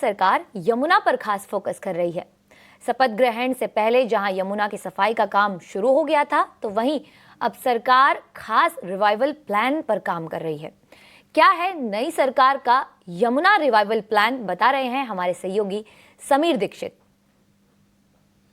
सरकार यमुना पर खास फोकस कर रही है। शपथ ग्रहण से पहले जहां यमुना की सफाई का काम शुरू हो गया था, तो वहीं अब सरकार खास रिवाइवल प्लान पर काम कर रही है। क्या है नई सरकार का यमुना रिवाइवल प्लान, बता रहे हैं हमारे सहयोगी समीर दीक्षित।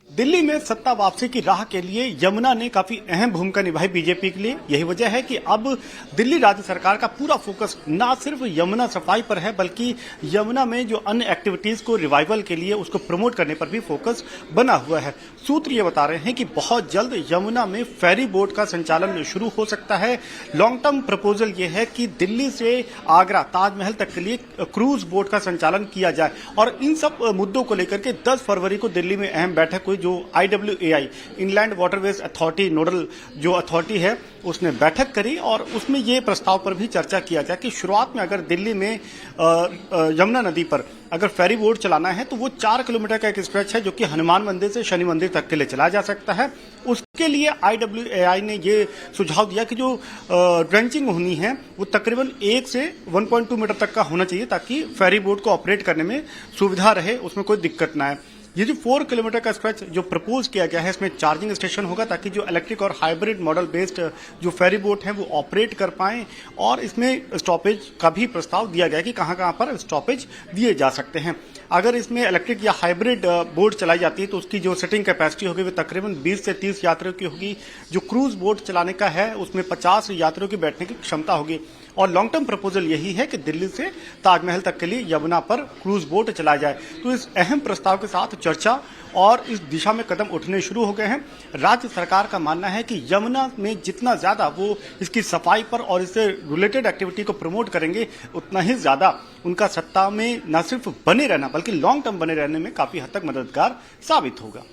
दिल्ली में सत्ता वापसी की राह के लिए यमुना ने काफी अहम भूमिका निभाई बीजेपी के लिए। यही वजह है कि अब दिल्ली राज्य सरकार का पूरा फोकस न सिर्फ यमुना सफाई पर है, बल्कि यमुना में जो अन्य एक्टिविटीज को रिवाइवल के लिए उसको प्रमोट करने पर भी फोकस बना हुआ है। सूत्र ये बता रहे हैं कि बहुत जल्द यमुना में फेरी बोट का संचालन शुरू हो सकता है। लॉन्ग टर्म प्रपोजल ये है कि दिल्ली से आगरा ताजमहल तक के लिए क्रूज बोट का संचालन किया जाए। और इन सब मुद्दों को लेकर के 10 फरवरी को दिल्ली में अहम बैठक हुई, जो IWAI inland waterways authority nodal जो अथॉरिटी है उसने बैठक करी और उसमें ये प्रस्ताव पर भी चर्चा किया गया कि शुरुआत में अगर दिल्ली में यमुना नदी पर अगर फेरी बोट चलाना है तो वो 4 किलोमीटर का एक स्ट्रेच है, जो कि हनुमान मंदिर से शनि मंदिर तक के लिए चला जा सकता है। उसके लिए IWAI ने ये सुझाव दिया कि जो ड्रेंचिंग होनी है वो तकरीबन 1 से 1.2 मीटर तक का होना चाहिए, ताकि फेरी बोट को ऑपरेट करने में सुविधा रहे, उसमें कोई दिक्कत ना आए। ये जो 4 किलोमीटर का स्ट्रेच जो प्रपोज किया गया है, इसमें चार्जिंग स्टेशन होगा, ताकि जो इलेक्ट्रिक और हाइब्रिड मॉडल बेस्ड जो फेरी बोट हैं वो ऑपरेट कर पाएं। और इसमें स्टॉपेज का भी प्रस्ताव दिया गया कि कहां-कहां पर स्टॉपेज दिए जा सकते हैं। अगर इसमें इलेक्ट्रिक या हाइब्रिड बोट चलाई जाती है तो उसकी जो सिटिंग कैपेसिटी होगी वो तकरीबन 20 से 30 यात्रियों की होगी। जो क्रूज बोट चलाने का है उसमें 50 यात्रियों की बैठने की क्षमता होगी। और लॉन्ग टर्म प्रपोजल यही है कि दिल्ली से ताजमहल तक के लिए यमुना पर क्रूज बोट चलाया जाए। तो इस अहम प्रस्ताव के साथ चर्चा और इस दिशा में कदम उठने शुरू हो गए हैं। राज्य सरकार का मानना है कि यमुना में जितना ज्यादा वो इसकी सफाई पर और इससे रिलेटेड एक्टिविटी को प्रमोट करेंगे, उतना ही ज्यादा उनका सत्ता में न सिर्फ बने रहना बल्कि लॉन्ग टर्म बने रहने में काफी हद तक मददगार साबित होगा।